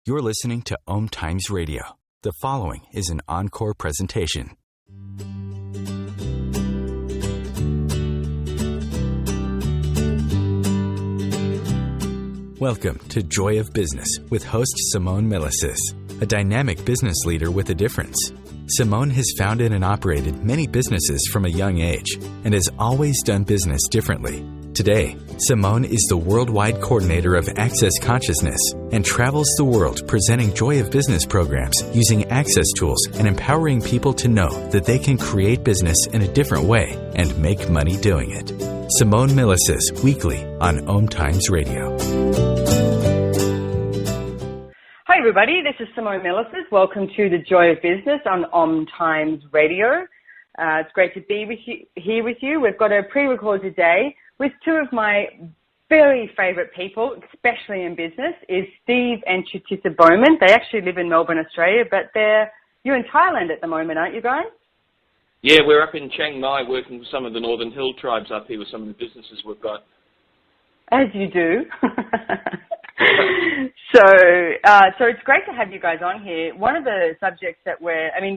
You're listening to OMTimes Radio. The following is an encore presentation. Welcome to Joy of Business with host Simone Milasas, a dynamic business leader with a difference. Simone has founded and operated many businesses from a young age and has always done business differently. Today, Simone is the worldwide coordinator of Access Consciousness and travels the world presenting Joy of Business programs using access tools and empowering people to know that they can create business in a different way and make money doing it. Simone Milasas, weekly on OMTimes Radio. Hi everybody, this is Simone Milasas. Welcome to the Joy of Business on OMTimes Radio. It's great to be here with you. We've got a pre-record today with two of my very favourite people, especially in business, is Steve and Chutisa Bowman. They actually live in Melbourne, Australia, but you're in Thailand at the moment, aren't you guys? Yeah, we're up in Chiang Mai working with some of the Northern Hill tribes up here with some of the businesses we've got. As you do. So it's great to have you guys on here. One of the subjects that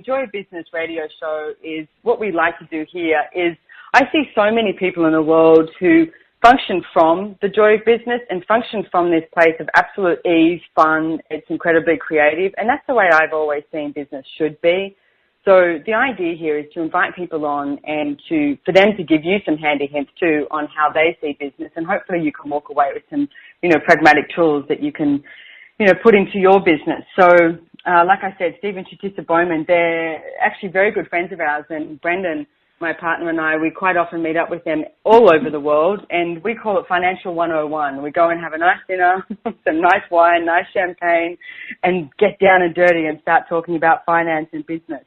Joy of Business radio show is what we like to do here is I see so many people in the world who function from the joy of business and function from this place of absolute ease, fun. It's incredibly creative, and that's the way I've always seen business should be. So the idea here is to invite people on and for them to give you some handy hints too on how they see business, and hopefully you can walk away with some, pragmatic tools that you can, put into your business. So, like I said, Steve and Chutisa Bowman, they're actually very good friends of ours, and Brendan, my partner, and I, we quite often meet up with them all over the world, and we call it Financial 101. We go and have a nice dinner, some nice wine, nice champagne, and get down and dirty and start talking about finance and business.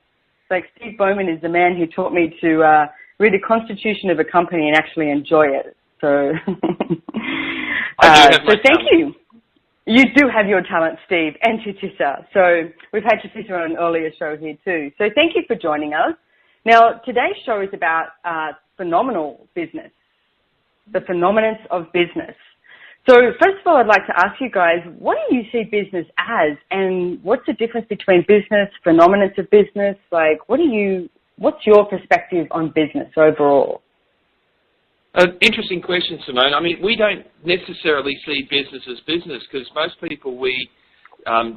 Like Steve Bowman is the man who taught me to read a constitution of a company and actually enjoy it. So, thank you. You do have your talent, Steve, and Chutisa. So we've had Chutisa on an earlier show here too. So thank you for joining us. Now, today's show is about phenomenal business, the phenomenance of business. So first of all, I'd like to ask you guys, what do you see business as, and what's the difference between business, phenomenance of business? Like, what's your perspective on business overall? Interesting question, Simone. We don't necessarily see business as business because most people we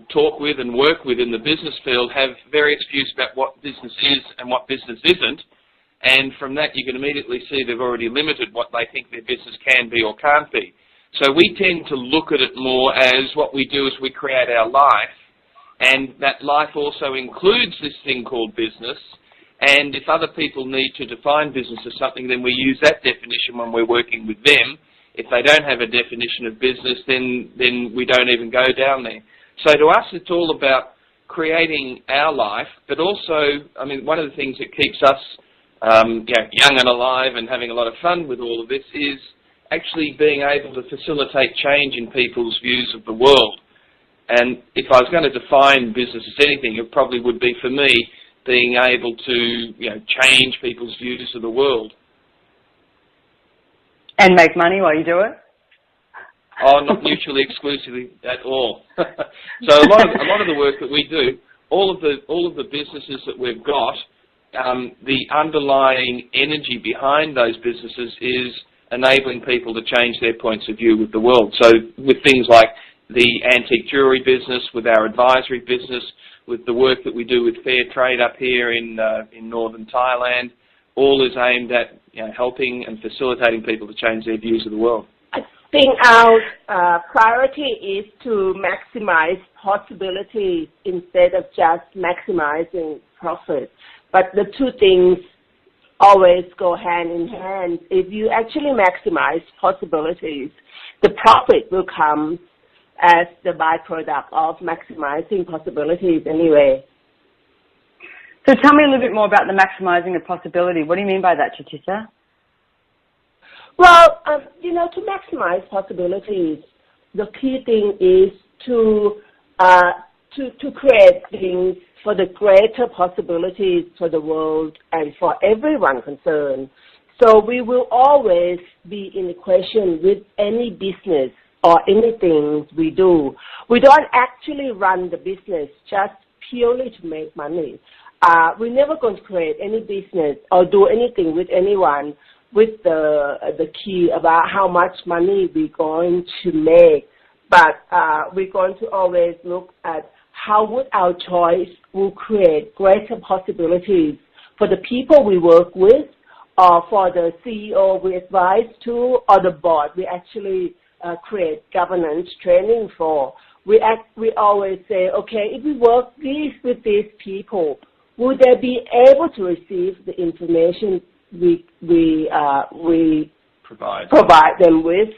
talk with and work with in the business field have various views about what business is and what business isn't. And from that, you can immediately see they've already limited what they think their business can be or can't be. So we tend to look at it more as what we do is we create our life, and that life also includes this thing called business. And if other people need to define business as something, then we use that definition when we're working with them. If they don't have a definition of business, then we don't even go down there. So to us, it's all about creating our life, but also, one of the things that keeps us young and alive and having a lot of fun with all of this is actually being able to facilitate change in people's views of the world. And if I was going to define business as anything, it probably would be, for me, being able to change people's views of the world. And make money while you do it? Oh, not mutually exclusively at all. So a lot of the work that we do, all of the businesses that we've got, the underlying energy behind those businesses is enabling people to change their points of view with the world. So with things like the antique jewellery business, with our advisory business, with the work that we do with fair trade up here in northern Thailand, all is aimed at helping and facilitating people to change their views of the world. I think our priority is to maximize possibilities instead of just maximizing profit. But the two things always go hand in hand. If you actually maximize possibilities, the profit will come as the byproduct of maximizing possibilities anyway. So tell me a little bit more about the maximizing of possibility. What do you mean by that, Chutisa? Well, to maximize possibilities, the key thing is to create things for the greater possibilities for the world and for everyone concerned. So we will always be in equation with any business or anything we do. We don't actually run the business just purely to make money. We're never going to create any business or do anything with anyone with the key about how much money we're going to make. But we're going to always look at how would our choice will create greater possibilities for the people we work with, or for the CEO we advise to, or the board we actually create governance training for. We always say, okay, if we work with these people, would they be able to receive the information we provide them with?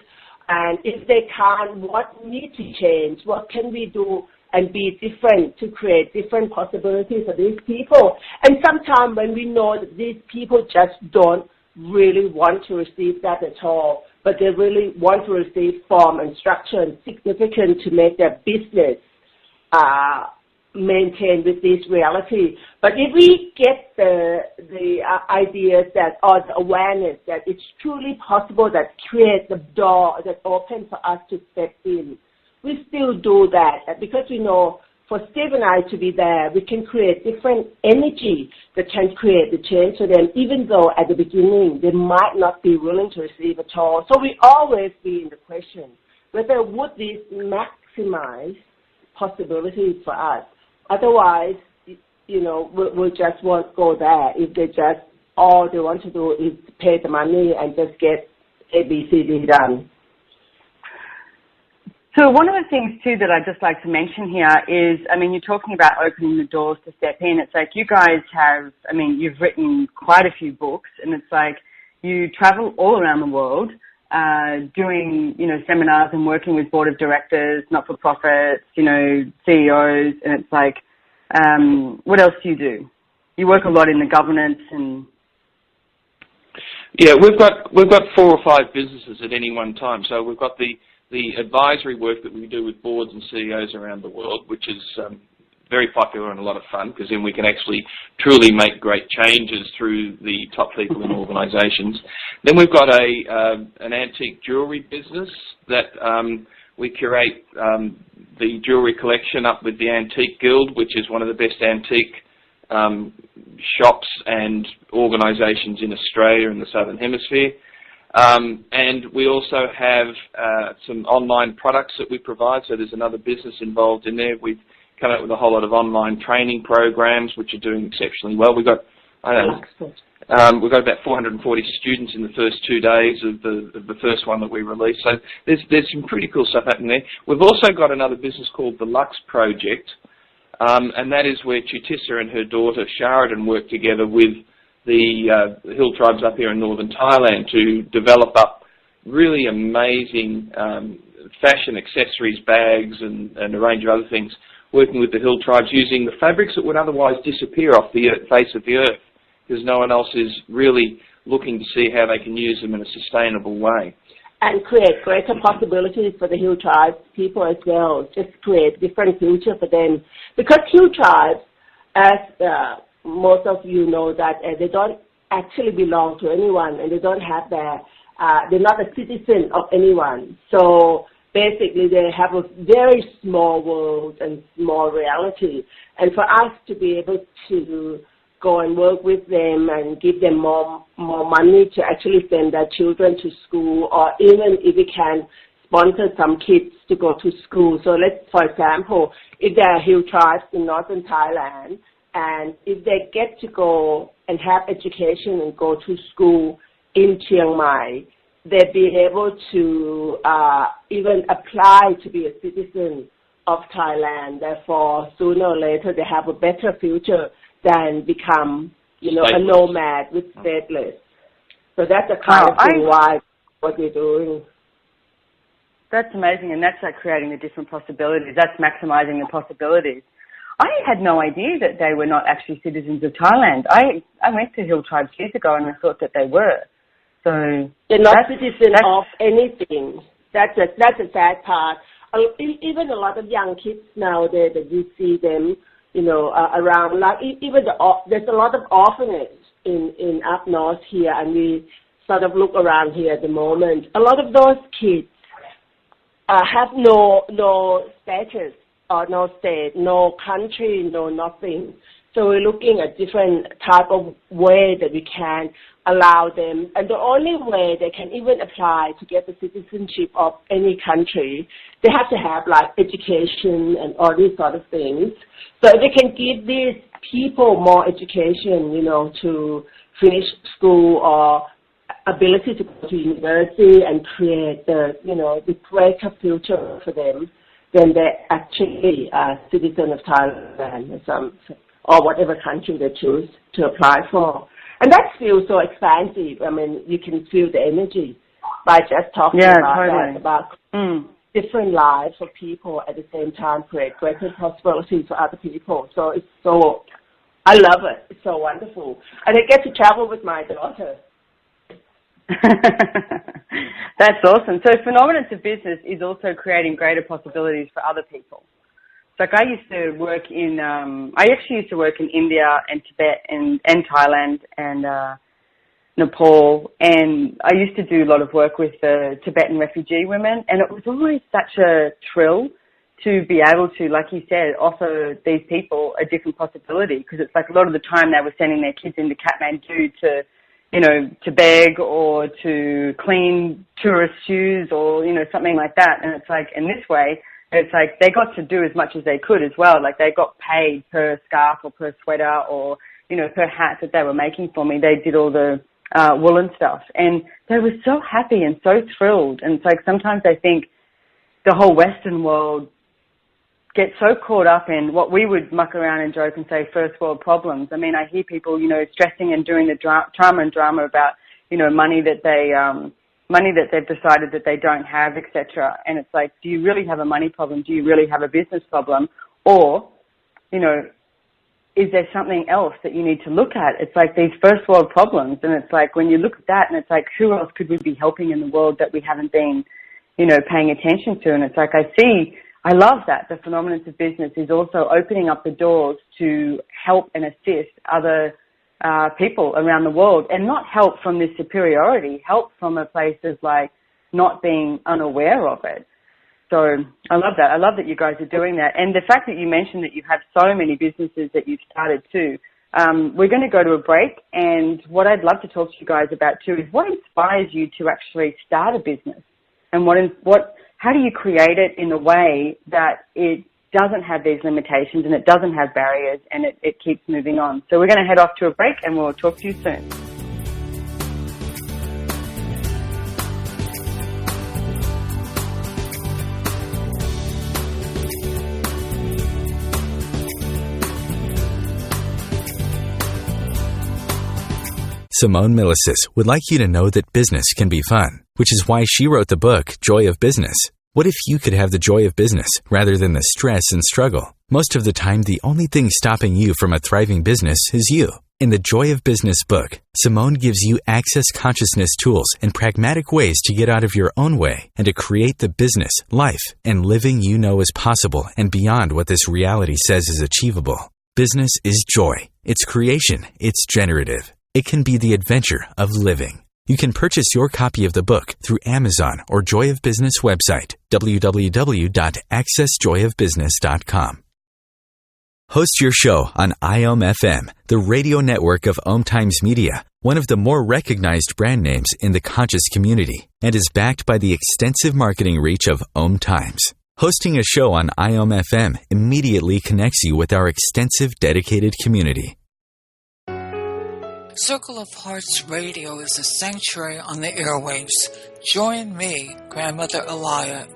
And if they can't, what need to change? What can we do and be different to create different possibilities for these people? And sometimes when we know that these people just don't really want to receive that at all, but they really want to receive form and structure and significant to make their business maintain with this reality. But if we get the ideas that, or the awareness that it's truly possible, that create the door that opens for us to step in, we still do that, because we know for Steve and I to be there, we can create different energy that can create the change for them, even though at the beginning they might not be willing to receive at all. So we always be in the question whether would this maximize possibilities for us. Otherwise, we just won't go there if they just, all they want to do is pay the money and just get A, B, C, D done. So one of the things too that I'd just like to mention here is, you're talking about opening the doors to step in. It's like you guys have, you've written quite a few books, and it's like you travel all around the world doing, seminars and working with board of directors, not-for-profits, CEOs, and it's like, what else do you do? You work a lot in the governance and... Yeah, we've got 4 or 5 businesses at any one time. So we've got the advisory work that we do with boards and CEOs around the world, which is very popular and a lot of fun, because then we can actually truly make great changes through the top people in organisations. Then we've got an antique jewellery business that we curate the jewellery collection up with the Antique Guild, which is one of the best antique shops and organisations in Australia and the Southern Hemisphere. And we also have some online products that we provide, so there's another business involved in there. We've come up with a whole lot of online training programs which are doing exceptionally well. We've got, we've got about 440 students in the first 2 days of the first one that we released. So there's some pretty cool stuff happening there. We've also got another business called the Lux Project, and that is where Chutisa and her daughter Sheridan work together with the hill tribes up here in northern Thailand to develop up really amazing fashion accessories, bags, and a range of other things, working with the hill tribes using the fabrics that would otherwise disappear off the face of the earth, because no one else is really looking to see how they can use them in a sustainable way. And create greater possibilities for the hill tribes people as well, just create different future for them. Because hill tribes, as most of you know, that they don't actually belong to anyone, and they don't have they're not a citizen of anyone. So basically they have a very small world and small reality. And for us to be able to go and work with them and give them more money to actually send their children to school, or even if we can sponsor some kids to go to school. So let's, for example, if there are hill tribes in northern Thailand, and if they get to go and have education and go to school in Chiang Mai, they'll be able to even apply to be a citizen of Thailand. Therefore, sooner or later, they have a better future than become, a nomad with stateless. So that's the kind of thing why what we're doing. That's amazing, and that's like creating the different possibilities. That's maximizing the possibilities. I had no idea that they were not actually citizens of Thailand. I went to hill tribes years ago, and I thought that they were. So they're not citizens of anything. That's a sad part. Even a lot of young kids nowadays that you see them, around. Like even there's a lot of orphanages in up north here, and we sort of look around here at the moment. A lot of those kids have no status or no state, no country, no nothing. So we're looking at different type of way that we can allow them, and the only way they can even apply to get the citizenship of any country, they have to have like education and all these sort of things. So if we can give these people more education, to finish school or ability to go to university and create the greater future for them, then they're actually a citizen of Thailand or whatever country they choose to apply for. And that feels so expansive. I mean, you can feel the energy by just talking about different lives of people at the same time, create greater possibilities for other people. So I love it. It's so wonderful. And I get to travel with my daughter. That's awesome. So Phenomenance of Business is also creating greater possibilities for other people. Like I used to work in India and Tibet and Thailand and Nepal, and I used to do a lot of work with the Tibetan refugee women, and it was always such a thrill to be able to, like you said, offer these people a different possibility, because it's like a lot of the time they were sending their kids into Kathmandu to beg or to clean tourist shoes or, something like that. And it's like, in this way, it's like they got to do as much as they could as well. Like they got paid per scarf or per sweater or, per hat that they were making for me. They did all the woolen stuff. And they were so happy and so thrilled. And it's like sometimes I think the whole Western world gets so caught up in what we would muck around and joke and say first world problems. I mean, I hear people, stressing and doing the drama about, money that they've decided that they don't have, etc. And it's like, do you really have a money problem? Do you really have a business problem? Or, is there something else that you need to look at? It's like these first world problems. And it's like, when you look at that and it's like, who else could we be helping in the world that we haven't been, paying attention to? And it's like, I love that the Phenomenance of Business is also opening up the doors to help and assist other people around the world, and not help from this superiority, help from a place of like not being unaware of it. So I love that. I love that you guys are doing that. And the fact that you mentioned that you have so many businesses that you've started too. We're going to go to a break, and what I'd love to talk to you guys about too is what inspires you to actually start a business, and how do you create it in a way that it doesn't have these limitations and it doesn't have barriers, and it keeps moving on. So we're going to head off to a break, and we'll talk to you soon. Simone Milasas would like you to know that business can be fun, which is why she wrote the book, Joy of Business. What if you could have the joy of business rather than the stress and struggle? Most of the time, the only thing stopping you from a thriving business is you. In the Joy of Business book, Simone gives you access consciousness tools and pragmatic ways to get out of your own way and to create the business, life, and living you know is possible and beyond what this reality says is achievable. Business is joy. It's creation. It's generative. It can be the adventure of living. You can purchase your copy of the book through Amazon or Joy of Business website, www.accessjoyofbusiness.com. Host your show on OMFM, the radio network of OMTimes Media, one of the more recognized brand names in the conscious community, and is backed by the extensive marketing reach of OMTimes. Hosting a show on OMFM immediately connects you with our extensive dedicated community. Circle of Hearts Radio is a sanctuary on the airwaves. Join me, Grandmother Elia,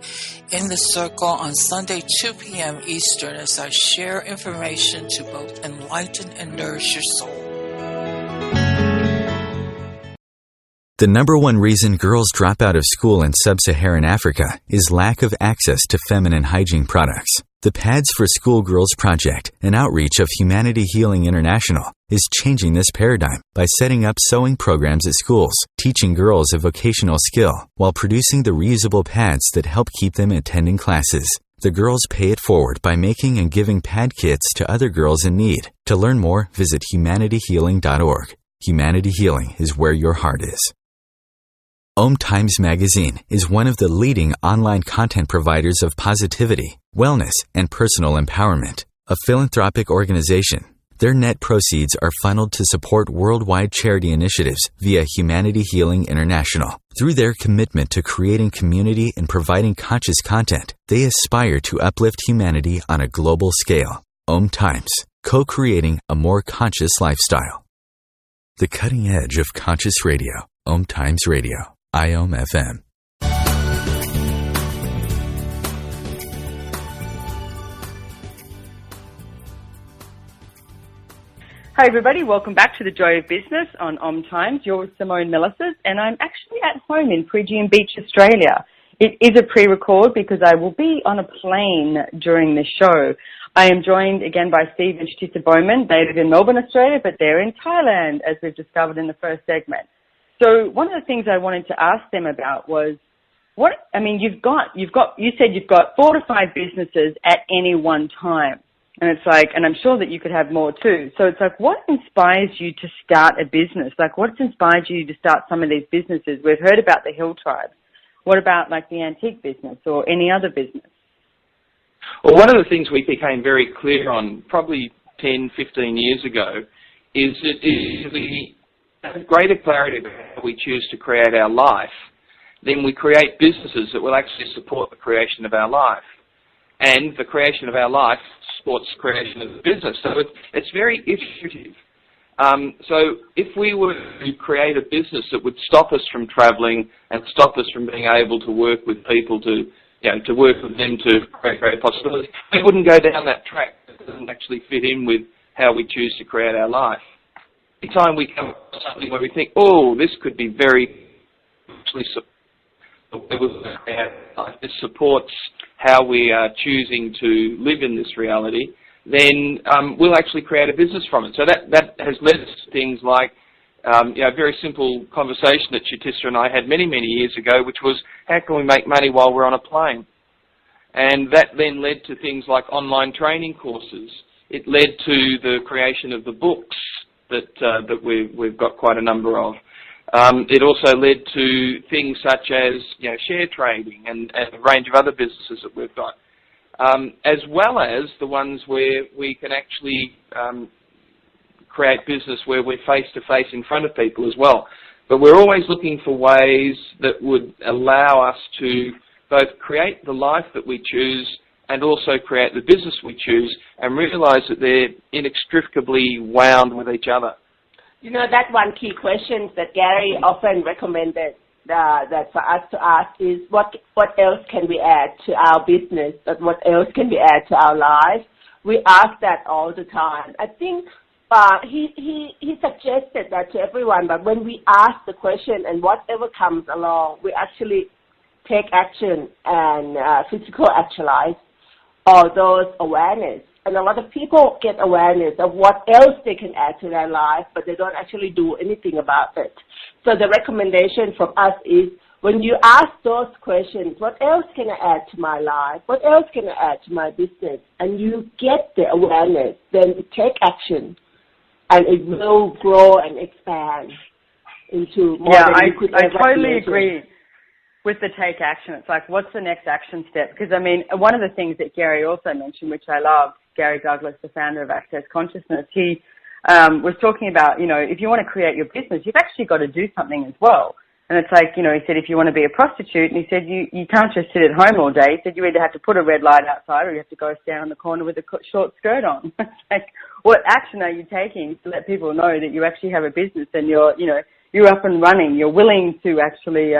in the circle on Sunday 2 p.m. Eastern as I share information to both enlighten and nourish your soul. The number one reason girls drop out of school in sub-Saharan Africa is lack of access to feminine hygiene products. The Pads for Schoolgirls Project, an outreach of Humanity Healing International, is changing this paradigm by setting up sewing programs at schools, teaching girls a vocational skill, while producing the reusable pads that help keep them attending classes. The girls pay it forward by making and giving pad kits to other girls in need. To learn more, visit humanityhealing.org. Humanity Healing is where your heart is. OMTimes magazine is one of the leading online content providers of positivity, wellness, and personal empowerment. A philanthropic organization, their net proceeds are funneled to support worldwide charity initiatives via Humanity Healing International. Through their commitment to creating community and providing conscious content, they aspire to uplift humanity on a global scale. OMTimes, co-creating a more conscious lifestyle. The cutting edge of conscious radio. OMTimes Radio. IOM FM. Hi everybody, welcome back to the Joy of Business on OMTimes. You're with Simone Milasas, and I'm actually at home in Phrygian Beach, Australia. It is a pre-record because I will be on a plane during this show. I am joined again by Steve and Chutisa Bowman. They live in Melbourne, Australia, but they're in Thailand, as we've discovered in the first segment. So one of the things I wanted to ask them about was, you said you've got 4 to 5 businesses at any one time. And it's like, and I'm sure that you could have more too. So it's like, what inspires you to start a business? Like, what's inspired you to start some of these businesses? We've heard about the Hill Tribe. What about like the antique business or any other business? Well, one of the things we became very clear on probably 10, 15 years ago is that if we have greater clarity about how we choose to create our life, then we create businesses that will actually support the creation of our life. And the creation of our life supports creation of the business. So it's very iterative. So if we were to create a business that would stop us from travelling and stop us from being able to work with people to work with them to create greater possibilities, we wouldn't go down that track. It doesn't actually fit in with how we choose to create our life. Every time we come up with something where we think, oh, this could be very actually this supports how we are choosing to live in this reality, then we'll actually create a business from it. So that has led to things like a very simple conversation that Chutisa and I had many, many years ago, which was, how can we make money while we're on a plane? And that then led to things like online training courses. It led to the creation of the books that we've got quite a number of. It also led to things such as share trading and a range of other businesses that we've got, as well as the ones where we can actually create business where we're face-to-face in front of people as well. But we're always looking for ways that would allow us to both create the life that we choose and also create the business we choose, and realise that they're inextricably wound with each other. You know, that one key question that Gary often recommended that for us to ask is what else can we add to our business, but what else can we add to our life? We ask that all the time. I think he suggested that to everyone, but when we ask the question and whatever comes along, we actually take action and physical actualize all those awareness. And a lot of people get awareness of what else they can add to their life, but they don't actually do anything about it. So the recommendation from us is, when you ask those questions, what else can I add to my life? What else can I add to my business? And you get the awareness, then you take action, and it will grow and expand into more than you could ever totally imagine. agree with the take action. It's like, what's the next action step? Because, I mean, one of the things that Gary also mentioned, which I love, Gary Douglas, the founder of Access Consciousness, he was talking about, if you want to create your business, you've actually got to do something as well. And it's like, he said, if you want to be a prostitute, and he said, you can't just sit at home all day. He said, you either have to put a red light outside or you have to go stand on the corner with a short skirt on. It's like, what action are you taking to let people know that you actually have a business and you're up and running, you're willing to actually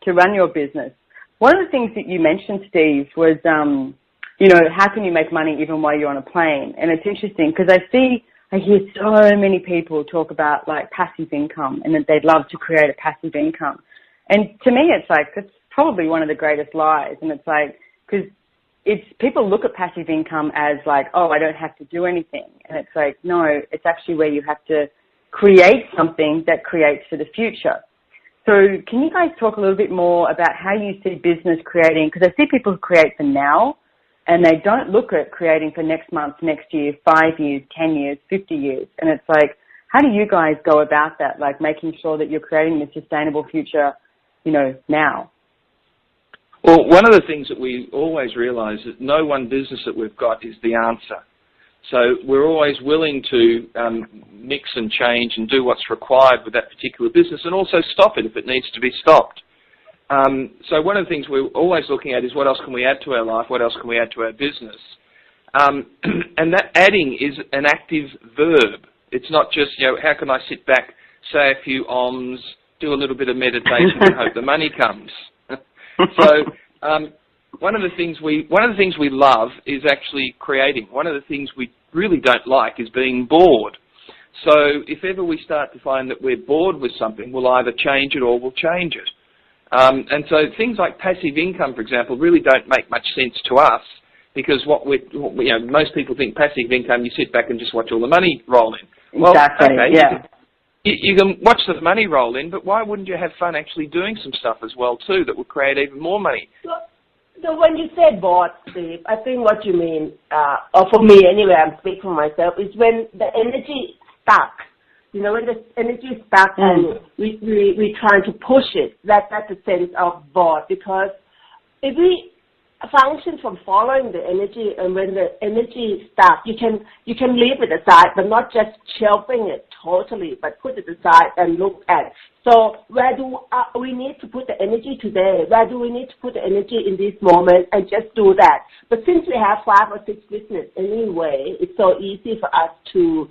to run your business? One of the things that you mentioned, Steve, was, how can you make money even while you're on a plane? And it's interesting because I hear so many people talk about like passive income and that they'd love to create a passive income. And to me, it's like, that's probably one of the greatest lies. And it's like, because people look at passive income as like, oh, I don't have to do anything. And it's like, no, it's actually where you have to create something that creates for the future. So can you guys talk a little bit more about how you see business creating? Because I see people who create for now, and they don't look at creating for next month, next year, 5 years, 10 years, 50 years. And it's like, how do you guys go about that, like making sure that you're creating a sustainable future now? Well, one of the things that we always realise is that no one business that we've got is the answer. So we're always willing to mix and change and do what's required with that particular business, and also stop it if it needs to be stopped. So one of the things we're always looking at is what else can we add to our life, what else can we add to our business. And that adding is an active verb. It's not just, how can I sit back, say a few ohms, do a little bit of meditation and hope the money comes. So one of the things we love is actually creating. One of the things we really don't like is being bored. So if ever we start to find that we're bored with something, we'll either change it or we'll change it. And so things like passive income, for example, really don't make much sense to us, because most people think passive income, you sit back and just watch all the money roll in. Well, exactly. Okay, yeah. You can watch the money roll in, but why wouldn't you have fun actually doing some stuff as well too that will create even more money? So when you say bored, Steve, I think what you mean, or for me anyway, I'm speaking for myself, is when the energy stuck. When the energy is stuck and we trying to push it, that's the sense of bored. Because if we function from following the energy, and when the energy is stuck, you can leave it aside, but not just shelving it totally, but put it aside and look at. So where do we need to put the energy today? Where do we need to put the energy in this moment, and just do that? But since we have 5 or 6 businesses anyway, it's so easy for us to,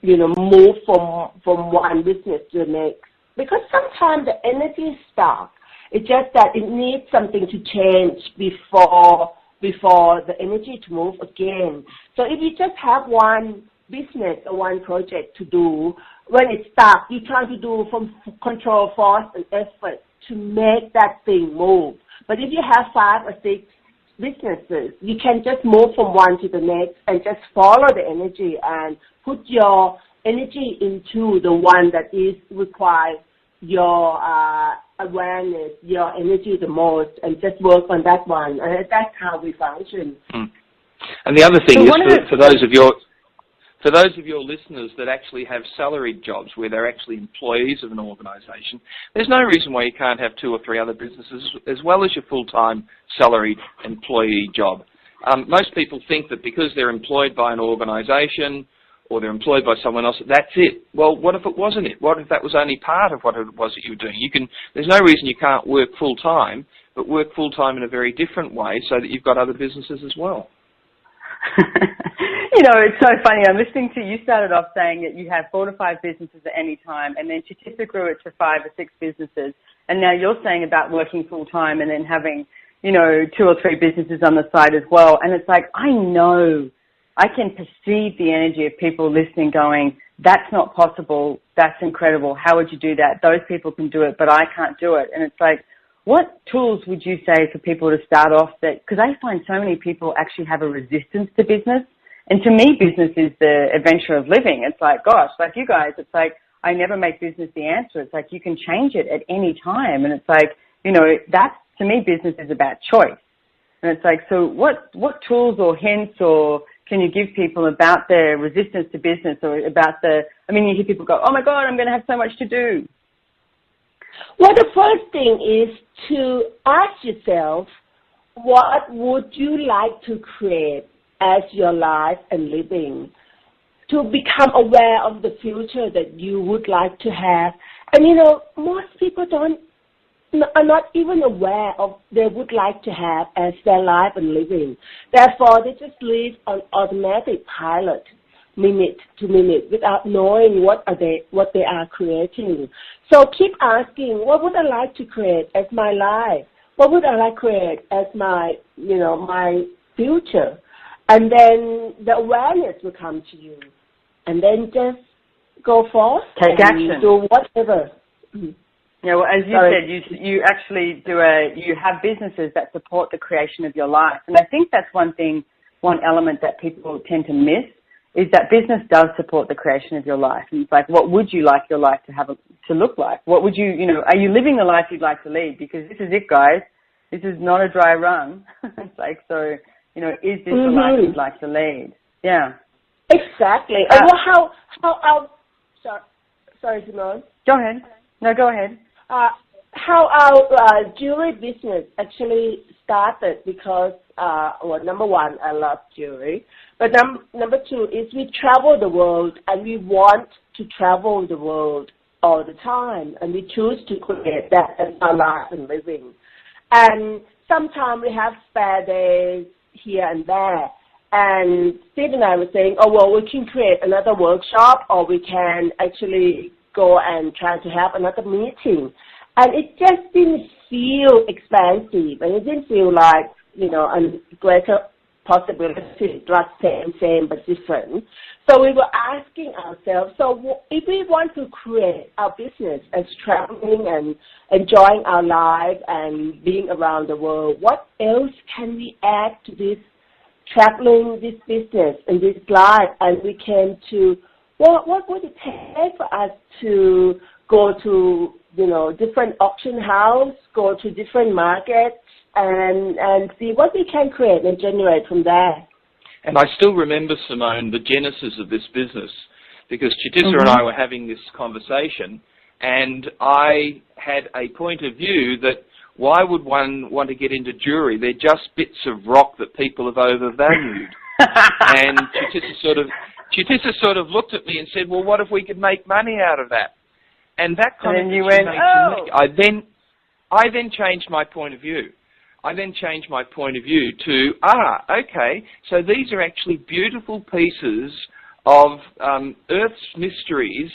move from one business to the next. Because sometimes the energy is stuck. It's just that it needs something to change before the energy to move again. So if you just have one business or one project to do, when it's stuck, you're trying to do from control, force, and effort to make that thing move. But if you have 5 or 6 businesses, you can just move from one to the next and just follow the energy and put your energy into the one that is requires your awareness, your energy the most, and just work on that one. And that's how we function. And the other thing is, for those of your listeners that actually have salaried jobs where they're actually employees of an organisation, there's no reason why you can't have 2 or 3 other businesses as well as your full-time salaried employee job. Most people think that because they're employed by an organisation or they're employed by someone else, that's it. Well, what if it wasn't it? What if that was only part of what it was that you were doing? There's no reason you can't work full-time, but work full-time in a very different way so that you've got other businesses as well. It's so funny. I'm listening to you. Started off saying that you have 4 to 5 businesses at any time, and then Chutisa grew it to 5 or 6 businesses, and now you're saying about working full-time and then having, 2 or 3 businesses on the side as well. And it's like, I can perceive the energy of people listening going, that's not possible, that's incredible, how would you do that? Those people can do it, but I can't do it. And it's like, what tools would you say for people to start off because I find so many people actually have a resistance to business. And to me, business is the adventure of living. It's like, gosh, like you guys, it's like, I never make business the answer. It's like, you can change it at any time. And it's like, that's, to me, business is about choice. And it's like, so what tools or hints or can you give people about their resistance to business, or about you hear people go, oh my God, I'm going to have so much to do. Well, the first thing is to ask yourself, what would you like to create as your life and living? To become aware of the future that you would like to have. And most people are not even aware of they would like to have as their life and living. Therefore, they just live on automatic pilot, minute to minute, without knowing what they are creating. So keep asking, what would I like to create as my life? What would I like to create as my future? And then the awareness will come to you. And then just go forth. Take action. Do whatever. Well, as you said, you actually you have businesses that support the creation of your life. And I think that's one element that people tend to miss, is that business does support the creation of your life. And it's like, what would you like your life to look like? What would are you living the life you'd like to lead? Because this is it, guys. This is not a dry run. It's like, so, is this the life you'd like to lead? Yeah. Exactly. Sorry, Simone. Go ahead. No, go ahead. how our jewelry business actually started because, well, number one, I love jewelry. But number two is we travel the world and we want to travel the world all the time. And we choose to create that as our life and living. And sometimes we have spare days here and there. And Steve and I were saying, oh, well, we can create another workshop or we can actually go and try to have another meeting. And it just didn't feel expansive, and it didn't feel like, a greater possibility, not same, but different. So we were asking ourselves, so if we want to create our business as traveling and enjoying our life and being around the world, what else can we add to this traveling, this business, and this life? And we came to, what would it take for us to go to, different auction house, go to different markets, and see what we can create and generate from there. And I still remember, Simone, the genesis of this business, because Chutisa and I were having this conversation, and I had a point of view that why would one want to get into jewelry? They're just bits of rock that people have overvalued. And Chutisa sort of looked at me and said, well, what if we could make money out of that? And that kind of you went, oh. I then changed my point of view. I then changed my point of view to, okay, so these are actually beautiful pieces of Earth's mysteries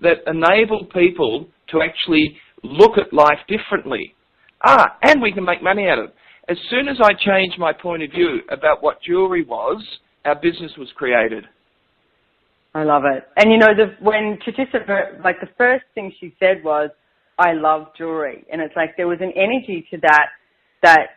that enable people to actually look at life differently. And we can make money out of it. As soon as I changed my point of view about what jewelry was, our business was created. I love it. And when Chutisa, the first thing she said was, I love jewelry. And it's like there was an energy to that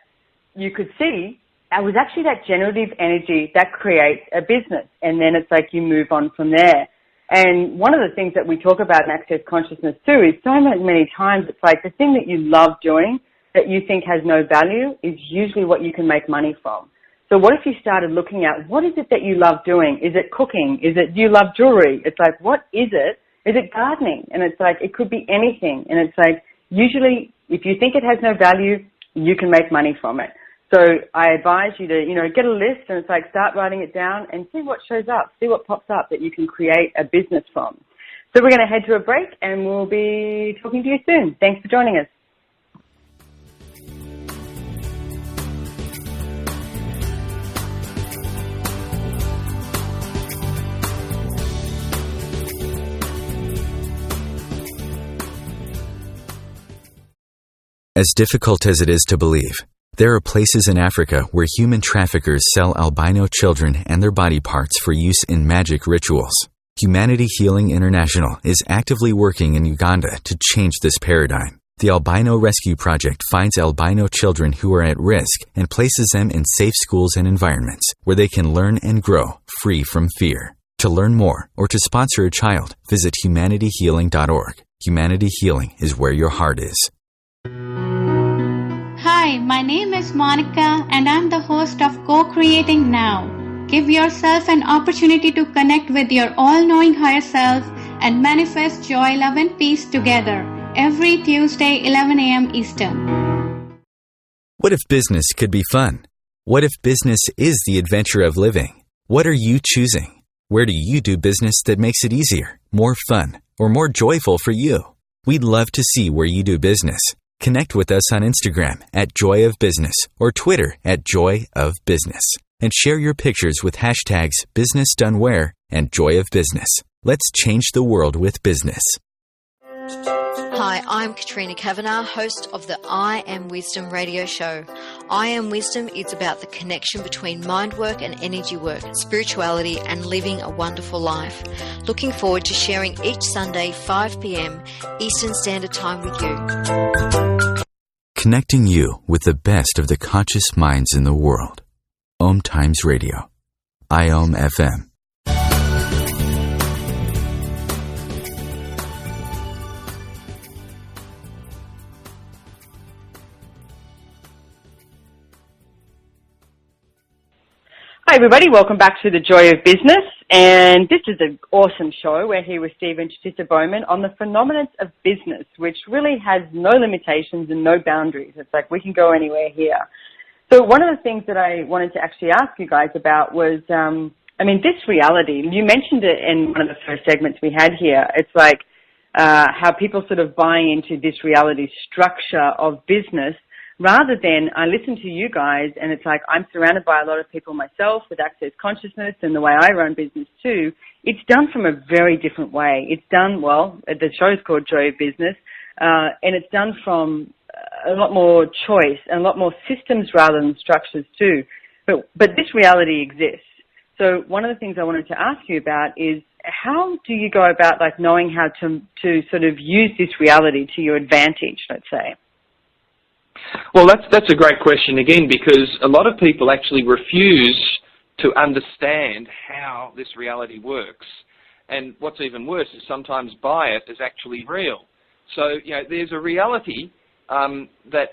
you could see. It was actually that generative energy that creates a business. And then it's like you move on from there. And one of the things that we talk about in Access Consciousness too is so many times it's like the thing that you love doing that you think has no value is usually what you can make money from. So what if you started looking at what is it that you love doing? Is it cooking? Do you love jewelry? It's like, what is it? Is it gardening? And it's like, it could be anything. And it's like, usually if you think it has no value, you can make money from it. So I advise you to, get a list and it's like, start writing it down and see what shows up, see what pops up that you can create a business from. So we're going to head to a break and we'll be talking to you soon. Thanks for joining us. As difficult as it is to believe, there are places in Africa where human traffickers sell albino children and their body parts for use in magic rituals. Humanity Healing International is actively working in Uganda to change this paradigm. The Albino Rescue Project finds albino children who are at risk and places them in safe schools and environments where they can learn and grow free from fear. To learn more or to sponsor a child, visit humanityhealing.org. Humanity Healing is where your heart is. Hi, my name is Monica and I'm the host of Co-Creating Now. Give yourself an opportunity to connect with your all-knowing higher self and manifest joy, love and peace together every Tuesday, 11 a.m. Eastern. What if business could be fun? What if business is the adventure of living? What are you choosing? Where do you do business that makes it easier, more fun, or more joyful for you? We'd love to see where you do business. Connect with us on Instagram @JoyOfBusiness or Twitter @JoyOfBusiness and share your pictures with hashtags BusinessDoneWhere and Joy of Business. Let's change the world with business. Hi, I'm Katrina Kavanagh, host of the I Am Wisdom radio show. I Am Wisdom is about the connection between mind work and energy work, spirituality and living a wonderful life. Looking forward to sharing each Sunday 5 p.m. Eastern Standard Time with you. Connecting you with the best of the conscious minds in the world. OMTimes Radio. IOM FM. Hi everybody, welcome back to The Joy of Business, and this is an awesome show. We're here with Steve and Chutisa Bowman on the Phenomenance of Business, which really has no limitations and no boundaries. It's like we can go anywhere here. So one of the things that I wanted to actually ask you guys about was, this reality, you mentioned it in one of the first segments we had here. It's like how people sort of buy into this reality structure of business rather than I listen to you guys and it's like I'm surrounded by a lot of people myself with access consciousness and the way I run business too. It's done from a very different way. It's done, well, the show's called Joy of Business, and it's done from a lot more choice and a lot more systems rather than structures too. But this reality exists. So one of the things I wanted to ask you about is how do you go about like knowing how to sort of use this reality to your advantage, let's say? Well, that's a great question again, because a lot of people actually refuse to understand how this reality works. And what's even worse is sometimes buy it as actually real. So, there's a reality that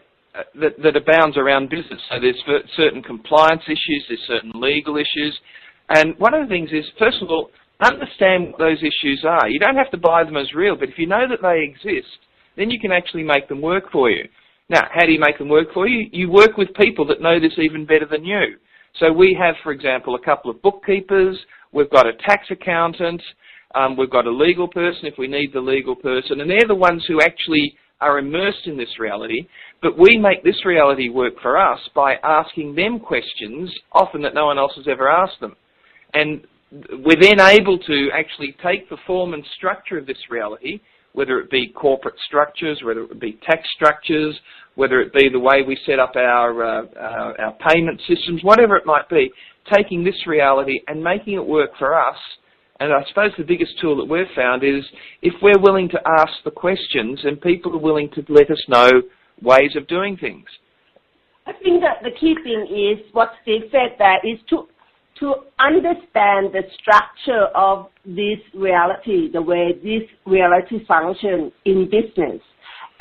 abounds around business. So there's certain compliance issues, there's certain legal issues. And one of the things is, first of all, understand what those issues are. You don't have to buy them as real, but if you know that they exist, then you can actually make them work for you. Now, how do you make them work for you? You work with people that know this even better than you. So we have, for example, a couple of bookkeepers, we've got a tax accountant, we've got a legal person if we need the legal person, and they're the ones who actually are immersed in this reality, but we make this reality work for us by asking them questions, often that no one else has ever asked them. And we're then able to actually take the form and structure of this reality, whether it be corporate structures, whether it be tax structures, whether it be the way we set up our payment systems, whatever it might be, taking this reality and making it work for us. And I suppose the biggest tool that we've found is if we're willing to ask the questions and people are willing to let us know ways of doing things. I think that the key thing is what Steve said, that is to understand the structure of this reality, the way this reality functions in business,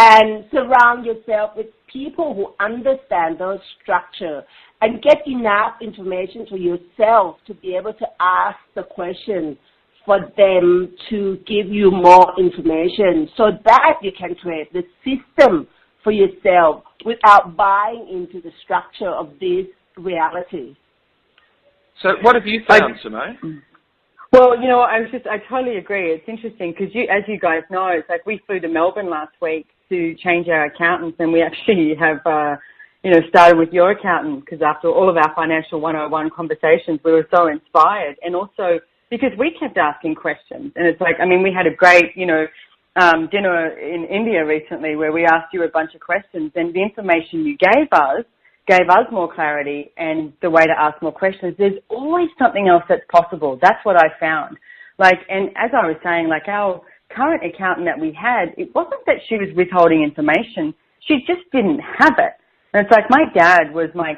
and surround yourself with people who understand those structure and get enough information for yourself to be able to ask the question for them to give you more information so that you can create the system for yourself without buying into the structure of this reality. So what have you found, Simone? Well, I totally agree. It's interesting because as you guys know, it's like we flew to Melbourne last week to change our accountants, and we actually have, started with your accountant because after all of our Financial 101 conversations, we were so inspired. And also because we kept asking questions. And it's like, we had a great, dinner in India recently where we asked you a bunch of questions, and the information you gave us more clarity and the way to ask more questions. There's always something else that's possible. That's what I found. And as I was saying, our current accountant that we had, it wasn't that she was withholding information. She just didn't have it. And it's like my dad was my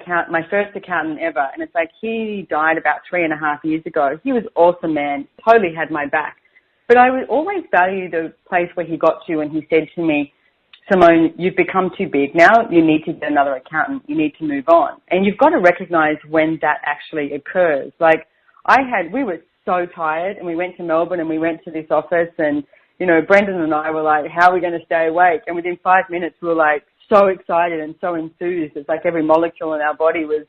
first accountant ever. And it's like he died about 3.5 years ago. He was awesome, man. Totally had my back. But I would always value the place where he got to when he said to me, Simone, you've become too big now. You need to get another accountant. You need to move on. And you've got to recognize when that actually occurs. We were so tired, and we went to Melbourne and we went to this office, and, Brendan and I were like, how are we going to stay awake? And within 5 minutes, we were like so excited and so enthused. It's like every molecule in our body was,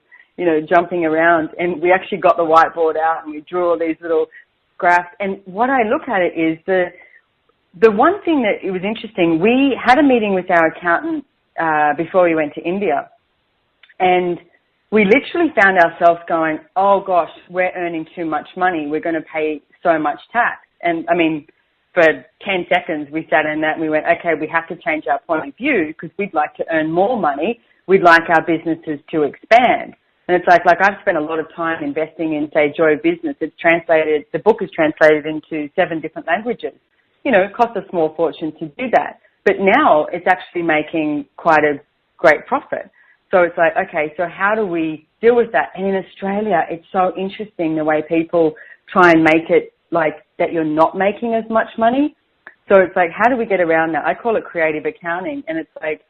jumping around. And we actually got the whiteboard out and we drew all these little graphs. And what I look at it is the one thing that it was interesting, we had a meeting with our accountant before we went to India, and we literally found ourselves going, oh gosh, we're earning too much money. We're going to pay so much tax. And for 10 seconds we sat in that and we went, okay, we have to change our point of view because we'd like to earn more money. We'd like our businesses to expand. And it's like I've spent a lot of time investing in, say, Joy Business. The book is translated into 7 different languages. It costs a small fortune to do that. But now it's actually making quite a great profit. So it's like, okay, so how do we deal with that? And in Australia, it's so interesting the way people try and make it like that you're not making as much money. So it's like, how do we get around that? I call it creative accounting. And it's like,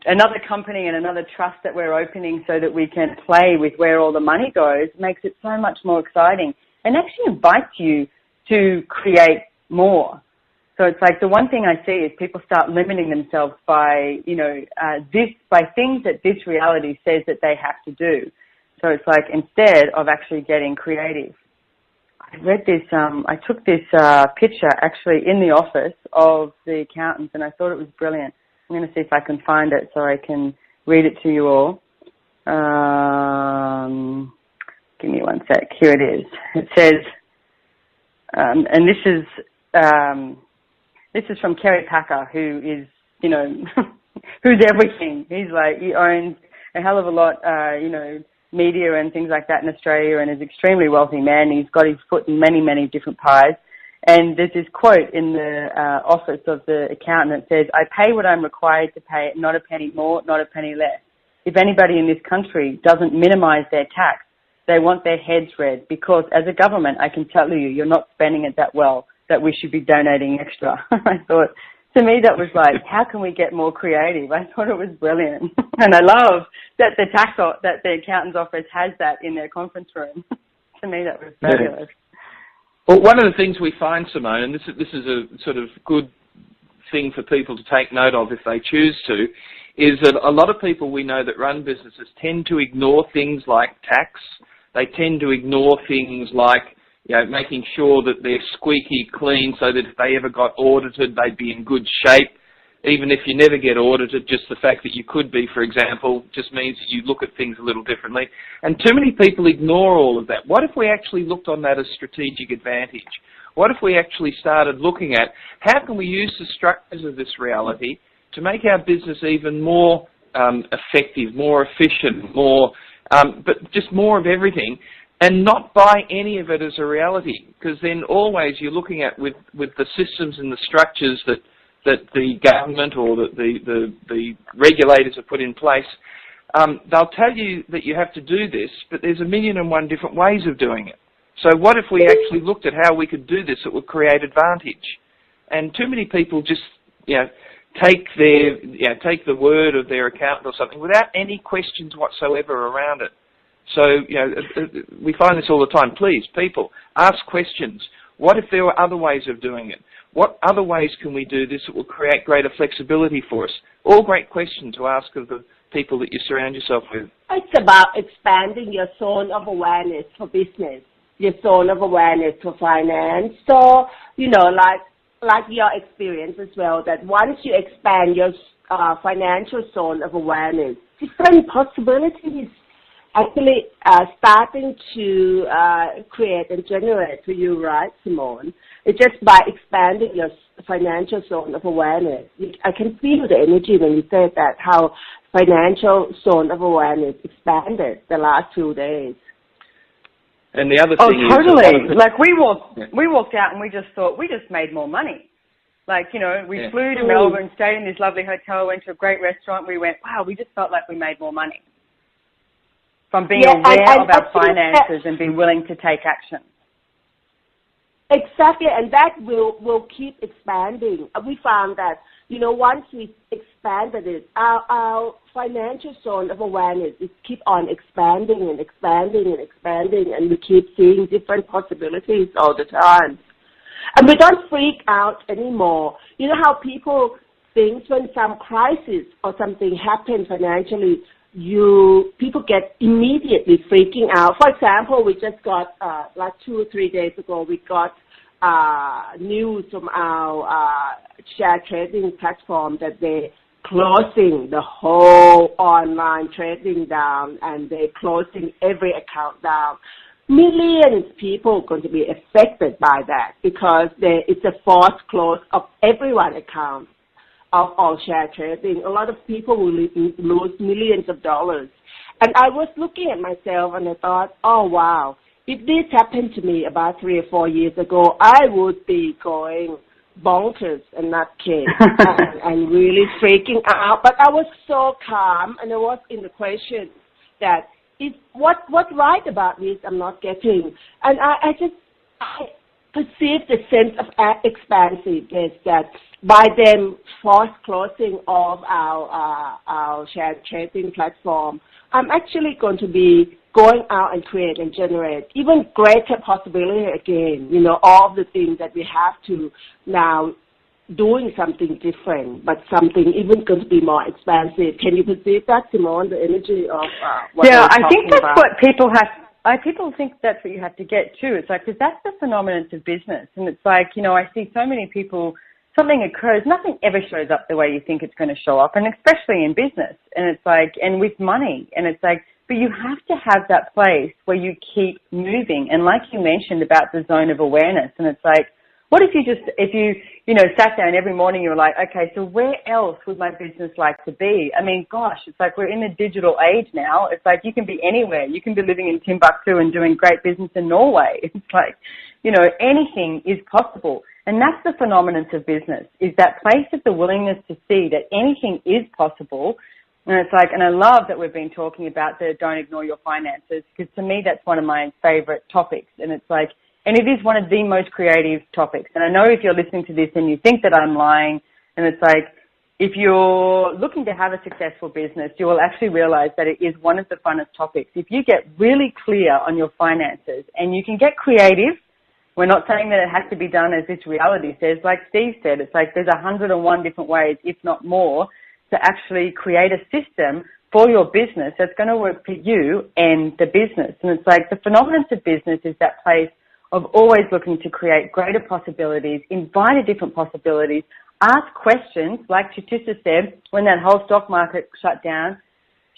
another company and another trust that we're opening so that we can play with where all the money goes makes it so much more exciting and actually invites you to create more. So it's like the one thing I see is people start limiting themselves by, by things that this reality says that they have to do. So it's like instead of actually getting creative. I read this, I took this picture actually in the office of the accountants and I thought it was brilliant. I'm going to see if I can find it so I can read it to you all. Give me one sec. Here it is. It says, and this is from Kerry Packer, who is, who's everything. He owns a hell of a lot, media and things like that in Australia and is an extremely wealthy man. He's got his foot in many, many different pies. And there's this quote in the office of the accountant that says, I pay what I'm required to pay, not a penny more, not a penny less. If anybody in this country doesn't minimise their tax, they want their heads read because as a government, I can tell you, you're not spending it that well, that we should be donating extra. I thought, to me, that was like, how can we get more creative? I thought it was brilliant. And I love that the accountant's office has that in their conference room. To me, that was fabulous. Yeah. Well, one of the things we find, Simone, and this is a sort of good thing for people to take note of if they choose to, is that a lot of people we know that run businesses tend to ignore things like tax. They tend to ignore things like, making sure that they're squeaky clean so that if they ever got audited, they'd be in good shape. Even if you never get audited, just the fact that you could be, for example, just means that you look at things a little differently. And too many people ignore all of that. What if we actually looked on that as strategic advantage? What if we actually started looking at how can we use the structures of this reality to make our business even more effective, more efficient, but just more of everything, and not buy any of it as a reality? Because then always you're looking at with the systems and the structures that the government or that the regulators have put in place, they'll tell you that you have to do this, but there's 1,000,001 different ways of doing it. So what if we actually looked at how we could do this that would create advantage? And too many people just, take the word of their accountant or something without any questions whatsoever around it. So, we find this all the time. Please, people, ask questions. What if there were other ways of doing it? What other ways can we do this that will create greater flexibility for us? All great questions to ask of the people that you surround yourself with. It's about expanding your zone of awareness for business, your zone of awareness for finance. So, like your experience as well, that once you expand your financial zone of awareness, different possibilities actually starting to create and generate for you, right, Simone? It's just by expanding your financial zone of awareness. I can feel the energy when you said that, how financial zone of awareness expanded the last 2 days. And the other thing totally. Like we walked out and we just thought we just made more money. Like, we flew to Melbourne, stayed in this lovely hotel, went to a great restaurant. We went, wow, we just felt like we made more money from being aware of our finances and being willing to take action. Exactly, and that will keep expanding. We found that, once we expanded it, our financial zone of awareness is keep on expanding and expanding and expanding, and we keep seeing different possibilities all the time. And we don't freak out anymore. You know how people think when some crisis or something happens financially, people get immediately freaking out. For example, we just got, like 2 or 3 days ago, we got news from our share trading platform that they're closing the whole online trading down, and they're closing every account down. Millions of people are going to be affected by that because it's a forced close of everyone's account of all share trading. A lot of people will lose millions of dollars. And I was looking at myself and I thought, oh wow, if this happened to me about 3 or 4 years ago, I would be going bonkers and not kidding and really freaking out. But I was so calm, and I was in the question that what's right about this I'm not getting. And I perceived the sense of expansiveness that by them force closing of our share trading platform, I'm actually going to be going out and create and generate even greater possibility again, all of the things that we have to now doing something different, but something even going to be more expansive. Can you perceive that, Simone, the energy of what Yeah, we're I think that's about? what people have. People think that's what you have to get too. It's like, because that's the phenomenon of business. And it's like, I see so many people, something occurs, nothing ever shows up the way you think it's going to show up, and especially in business. And it's like, and with money. And it's like, but you have to have that place where you keep moving. And like you mentioned about the zone of awareness, and it's like, what if you sat down every morning, you were like, okay, so where else would my business like to be? I mean, gosh, it's like we're in the digital age now. It's like you can be anywhere. You can be living in Timbuktu and doing great business in Norway. It's like, anything is possible. And that's the phenomenon of business, is that place of the willingness to see that anything is possible. And it's like, and I love that we've been talking about the don't ignore your finances, because to me that's one of my favorite topics. And it's like, and it is one of the most creative topics. And I know if you're listening to this and you think that I'm lying, and it's like, if you're looking to have a successful business, you will actually realize that it is one of the funnest topics. If you get really clear on your finances and you can get creative, we're not saying that it has to be done as this reality says. Like Steve said, it's like there's 101 different ways, if not more, to actually create a system for your business that's going to work for you and the business. And it's like the phenomenon of business is that place of always looking to create greater possibilities, invite a different possibilities, ask questions. Like Chutisa said, when that whole stock market shut down,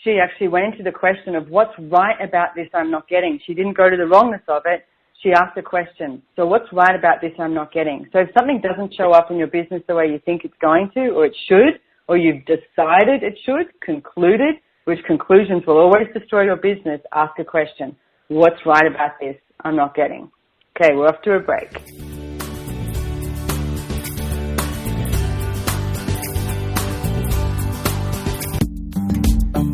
she actually went into the question of what's right about this I'm not getting. She didn't go to the wrongness of it. She asked a question. So what's right about this I'm not getting? So if something doesn't show up in your business the way you think it's going to, or it should, or you've decided it should, concluded, which conclusions will always destroy your business, ask a question. What's right about this I'm not getting? Okay, we're off to a break.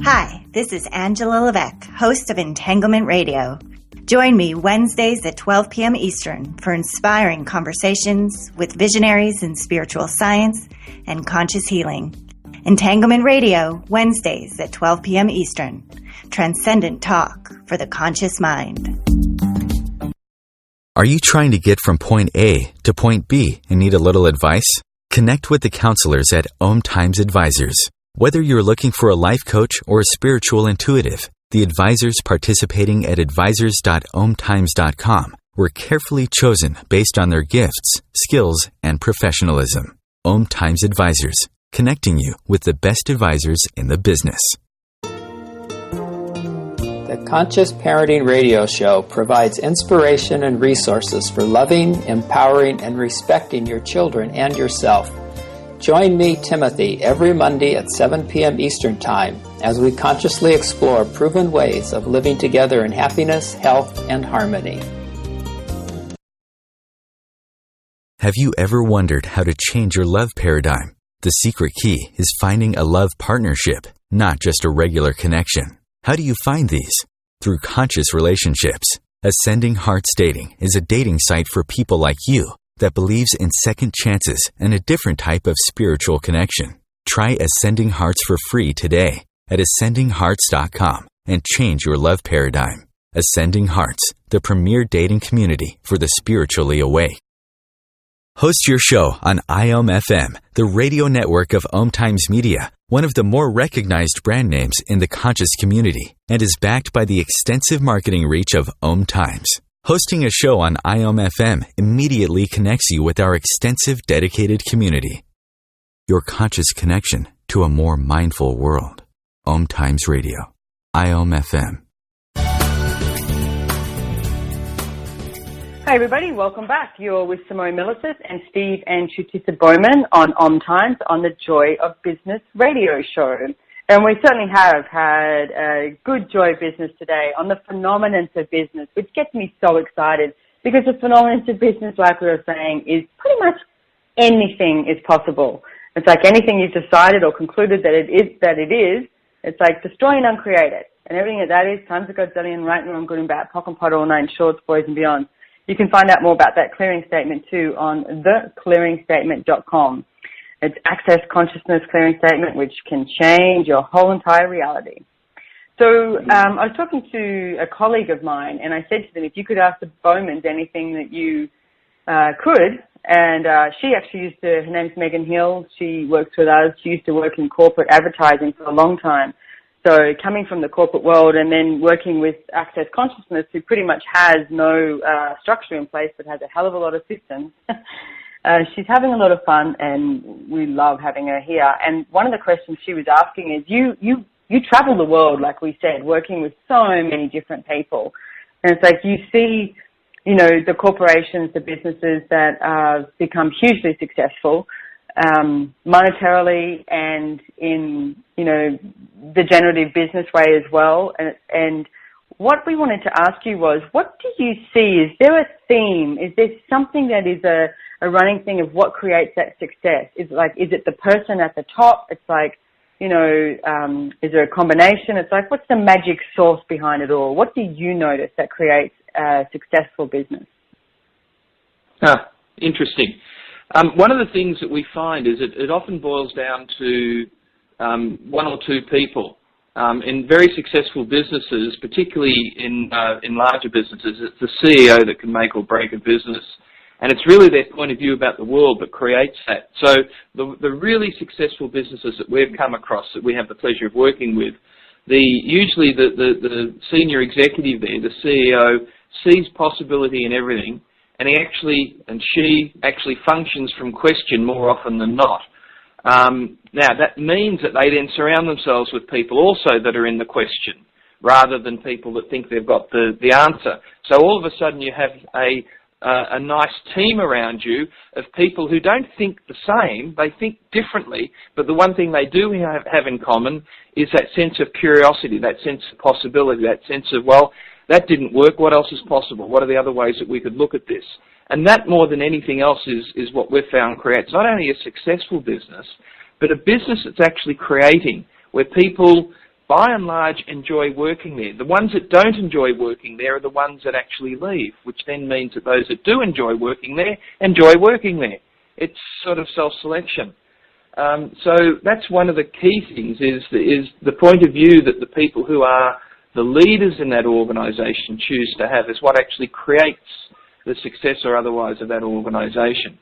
Hi, this is Angela Levesque, host of Entanglement Radio. Join me Wednesdays at 12 p.m. Eastern for inspiring conversations with visionaries in spiritual science and conscious healing. Entanglement Radio, Wednesdays at 12 p.m. Eastern. Transcendent talk for the conscious mind. Are you trying to get from point A to point B and need a little advice? Connect with the counselors at OMTimes Advisors. Whether you're looking for a life coach or a spiritual intuitive, the advisors participating at advisors.omtimes.com were carefully chosen based on their gifts, skills, and professionalism. OMTimes Advisors, connecting you with the best advisors in the business. The Conscious Parenting Radio Show provides inspiration and resources for loving, empowering, and respecting your children and yourself. Join me, Timothy, every Monday at 7 p.m. Eastern Time as we consciously explore proven ways of living together in happiness, health, and harmony. Have you ever wondered how to change your love paradigm? The secret key is finding a love partnership, not just a regular connection. How do you find these? Through conscious relationships. Ascending Hearts Dating is a dating site for people like you that believes in second chances and a different type of spiritual connection. Try Ascending Hearts for free today at ascendinghearts.com and change your love paradigm. Ascending Hearts, the premier dating community for the spiritually awake. Host your show on IOM-FM, the radio network of OMTimes Media, one of the more recognized brand names in the conscious community, and is backed by the extensive marketing reach of OMTimes. Hosting a show on IOM-FM immediately connects you with our extensive dedicated community. Your conscious connection to a more mindful world. OMTimes Radio. IOM-FM. Hi everybody, welcome back. You're with Simone Milasas and Steve and Chutisa Bowman on OMTimes on the Joy of Business radio show. And we certainly have had a good Joy of Business today on the Phenomenance of Business, which gets me so excited because the Phenomenance of Business, like we were saying, is pretty much anything is possible. It's like anything you've decided or concluded that it is, it's like destroy and uncreate it. And everything that is, times a godzillion, right and wrong, good and bad, pock and pot, all nine shorts, boys and beyond. You can find out more about that clearing statement too on theclearingstatement.com. It's Access Consciousness Clearing Statement, which can change your whole entire reality. So I was talking to a colleague of mine, and I said to them, if you could ask the Bowmans anything that you could, and she actually used to, her name's Megan Hill, she works with us, she used to work in corporate advertising for a long time. So coming from the corporate world and then working with Access Consciousness, who pretty much has no structure in place but has a hell of a lot of systems, she's having a lot of fun, and we love having her here. And one of the questions she was asking is, you travel the world, like we said, working with so many different people. And it's like you see, you know, the corporations, the businesses that become hugely successful monetarily and in, you know, the generative business way as well. And what we wanted to ask you was, what do you see? Is there a theme? Is there something that is a running thing of what creates that success? Is it the person at the top? It's like, you know, is there a combination? It's like, what's the magic sauce behind it all? What do you notice that creates a successful business? Interesting. One of the things that we find is it often boils down to one or two people. In very successful businesses, particularly in larger businesses, it's the CEO that can make or break a business. And it's really their point of view about the world that creates that. So the really successful businesses that we've come across, that we have the pleasure of working with, usually the senior executive there, the CEO, sees possibility in everything, and she actually functions from question more often than not. Now, that means that they then surround themselves with people also that are in the question, rather than people that think they've got the answer. So all of a sudden you have a nice team around you of people who don't think the same, they think differently, but the one thing they do have in common is that sense of curiosity, that sense of possibility, that sense of, well, that didn't work, what else is possible? What are the other ways that we could look at this? And that, more than anything else, is what we've found creates not only a successful business, but a business that's actually creating, where people, by and large, enjoy working there. The ones that don't enjoy working there are the ones that actually leave, which then means that those that do enjoy working there. It's sort of self-selection. So that's one of the key things, is the point of view that the people who are the leaders in that organisation choose to have, is what actually creates the success or otherwise of that organisation.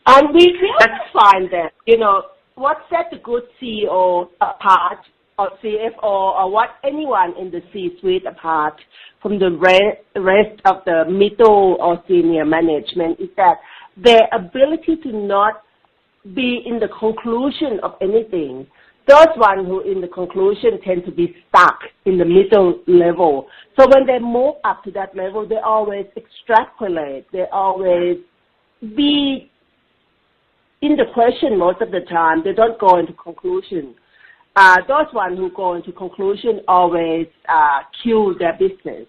And we also find that, you know, what sets a good CEO apart, or CFO, or what anyone in the C-suite apart from the rest of the middle or senior management, is that their ability to not be in the conclusion of anything. Those ones who in the conclusion tend to be stuck in the middle level. So when they move up to that level, they always extrapolate. They always be in the question most of the time. They don't go into conclusion. Those ones who go into conclusion always kill their business.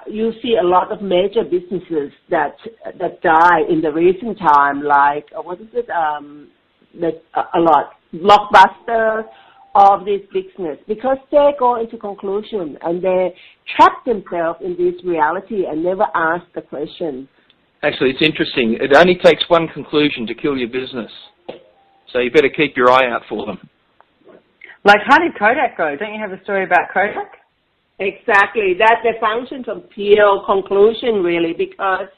You see a lot of major businesses that die in the recent time, like, a lot. Blockbuster of this business, because they go into conclusion and they trap themselves in this reality and never ask the question. Actually, it's interesting. It only takes one conclusion to kill your business. So you better keep your eye out for them. Like, how did Kodak go? Don't you have a story about Kodak? Exactly. That they function from pure conclusion, really, because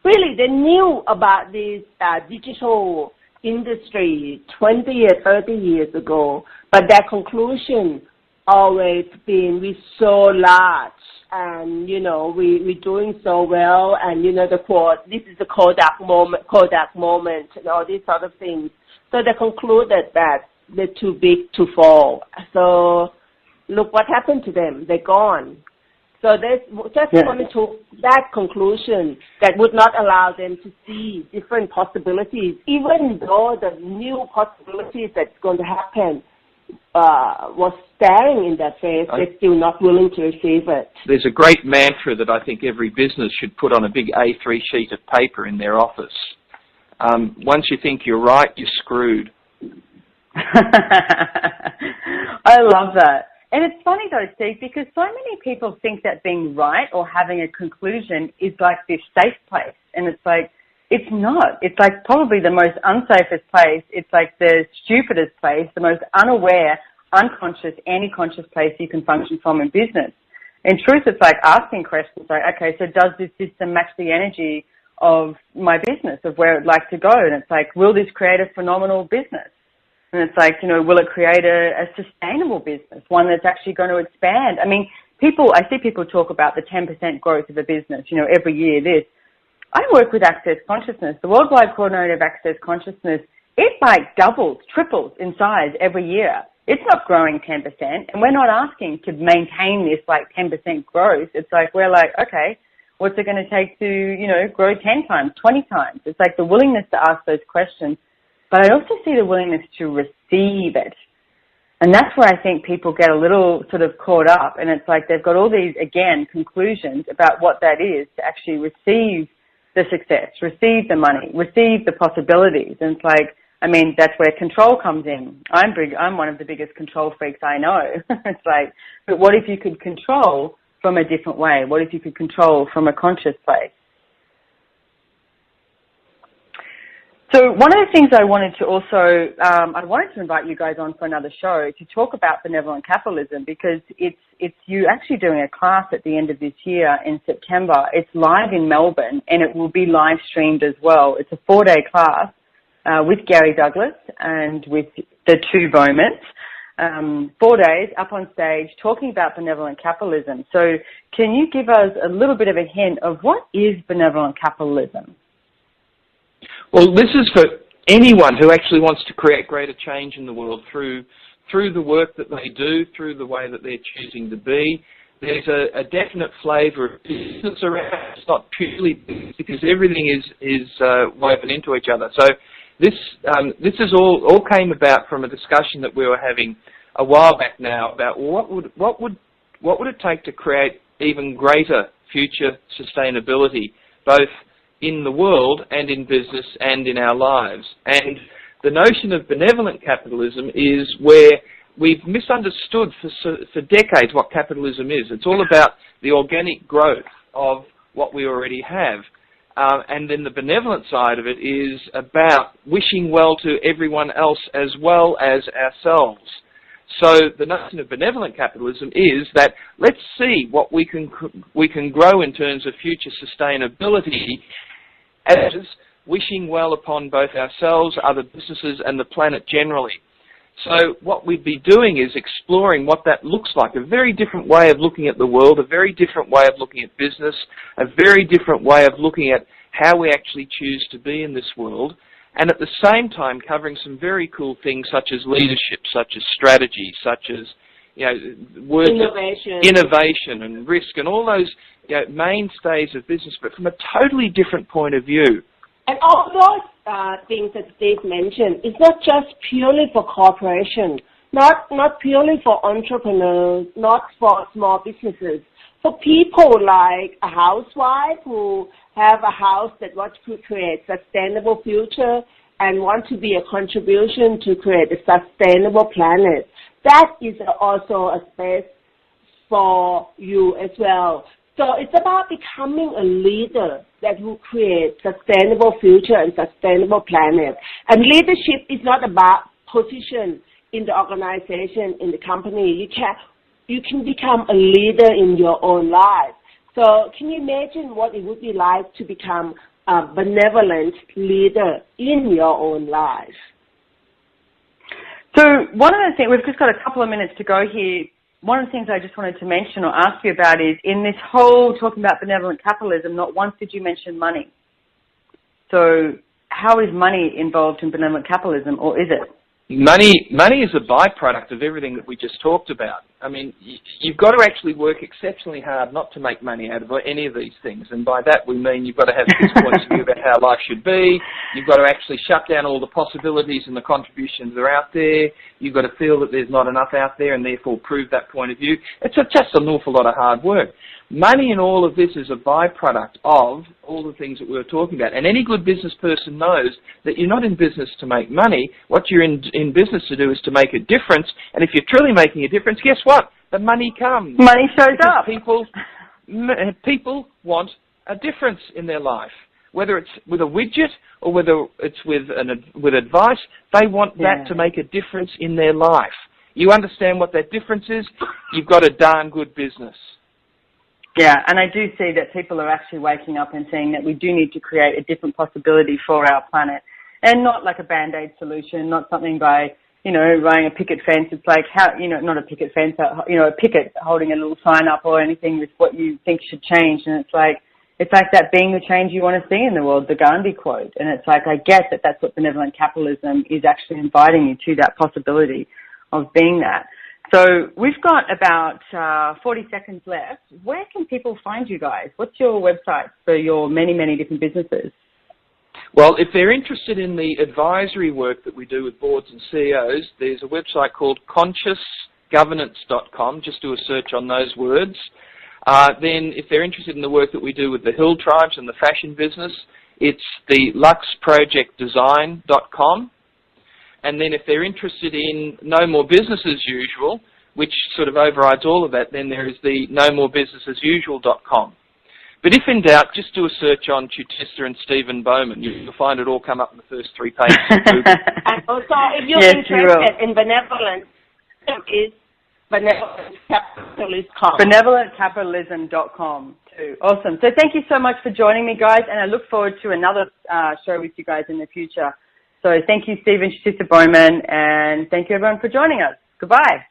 really they knew about this digital industry 20 or 30 years ago, but their conclusion always been, we're so large, and, you know, we're doing so well, and, you know, the quote, this is the Kodak moment, and all these sort of things. So they concluded that they're too big to fall. So look what happened to them. They're gone. So they just coming to that conclusion that would not allow them to see different possibilities, even though the new possibilities that's going to happen was staring in their face. They're still not willing to receive it. There's a great mantra that I think every business should put on a big A3 sheet of paper in their office. Once you think you're right, you're screwed. I love that. And it's funny though, Steve, because so many people think that being right or having a conclusion is like this safe place. And it's like, It's not. It's like probably the most unsafest place. It's like the stupidest place, the most unaware, unconscious, anti-conscious place you can function from in business. In truth, it's like asking questions like, okay, so does this system match the energy of my business, of where I'd like to go? And it's like, will this create a phenomenal business? And it's like, you know, will it create a sustainable business, one that's actually going to expand? I mean, I see people talk about the 10% growth of a business, you know, every year this. I work with Access Consciousness, the Worldwide Coordinator of Access Consciousness. It like doubles, triples in size every year. It's not growing 10%, and we're not asking to maintain this like 10% growth. It's like, we're like, okay, what's it going to take to, you know, grow 10 times, 20 times? It's like the willingness to ask those questions, but I also see the willingness to receive it. And that's where I think people get a little sort of caught up, and it's like they've got all these, again, conclusions about what that is to actually receive the success, receive the money, receive the possibilities. And it's like, I mean, that's where control comes in. I'm one of the biggest control freaks I know. It's like, but what if you could control from a different way? What if you could control from a conscious place? So one of the things I wanted to also, I wanted to invite you guys on for another show to talk about benevolent capitalism, because it's you actually doing a class at the end of this year in September. It's live in Melbourne, and it will be live streamed as well. It's a 4-day class with Gary Douglas and with the two Bowmans. 4 days up on stage talking about benevolent capitalism. So can you give us a little bit of a hint of what is benevolent capitalism? Well, this is for anyone who actually wants to create greater change in the world through the work that they do, through the way that they're choosing to be. There's a definite flavour of business around it. It's not purely business, because everything is woven into each other. So this is all came about from a discussion that we were having a while back now about what would it take to create even greater future sustainability, both in the world and in business and in our lives. And the notion of benevolent capitalism is where we've misunderstood for decades what capitalism is. It's all about the organic growth of what we already have. And then the benevolent side of it is about wishing well to everyone else as well as ourselves. So the notion of benevolent capitalism is that let's see what we can grow in terms of future sustainability as wishing well upon both ourselves, other businesses, and the planet generally. So what we'd be doing is exploring what that looks like, a very different way of looking at the world, a very different way of looking at business, a very different way of looking at how we actually choose to be in this world, and at the same time covering some very cool things such as leadership, such as strategy, such as, you know, words innovation and risk, and all those, you know, mainstays of business, but from a totally different point of view. And all those things that Steve mentioned, it's not just purely for corporations, not purely for entrepreneurs, not for small businesses. For people like a housewife who have a house that wants to create sustainable future and want to be a contribution to create a sustainable planet, that is also a space for you as well. So it's about becoming a leader that will create sustainable future and sustainable planet. And leadership is not about position in the organization, in the company. You can become a leader in your own life. So can you imagine what it would be like to become a benevolent leader in your own life? So one of the things, we've just got a couple of minutes to go here. One of the things I just wanted to mention or ask you about is, in this whole talking about benevolent capitalism, not once did you mention money. So how is money involved in benevolent capitalism, or is it? Money is a byproduct of everything that we just talked about. I mean, you've got to actually work exceptionally hard not to make money out of any of these things. And by that we mean you've got to have fixed points of view about how life should be. You've got to actually shut down all the possibilities and the contributions that are out there. You've got to feel that there's not enough out there and therefore prove that point of view. It's just an awful lot of hard work. Money in all of this is a byproduct of all the things that we were talking about. And any good business person knows that you're not in business to make money. What you're in business to do is to make a difference. And if you're truly making a difference, guess what? The money comes. Money shows up. People want a difference in their life. whether it's with a widget or whether it's with advice, they want that to make a difference in their life. You understand what that difference is, you've got a darn good business. Yeah, and I do see that people are actually waking up and saying that we do need to create a different possibility for our planet, and not like a Band-Aid solution, not something by, running a picket fence. It's like not a picket fence, a picket holding a little sign up or anything with what you think should change. And it's like that being the change you want to see in the world, the Gandhi quote. And it's like, I get that that's what benevolent capitalism is actually inviting you to, that possibility of being that. So we've got about 40 seconds left. Where can people find you guys? What's your website for your many, many different businesses? Well, if they're interested in the advisory work that we do with boards and CEOs, there's a website called consciousgovernance.com. Just do a search on those words. Then if they're interested in the work that we do with the Hill Tribes and the fashion business, it's the luxprojectdesign.com. And then if they're interested in No More Business as Usual, which sort of overrides all of that, then there is the nomorebusinessusual.com. But if in doubt, just do a search on Chutisa and Stephen Bowman. You'll find it all come up in the first 3 pages of Google. And also, if you're interested in benevolence, is benevolentcapitalism.com. Benevolentcapitalism.com too. Awesome. So thank you so much for joining me, guys, and I look forward to another show with you guys in the future. So thank you, Steve and Chutisa Bowman, and thank you, everyone, for joining us. Goodbye.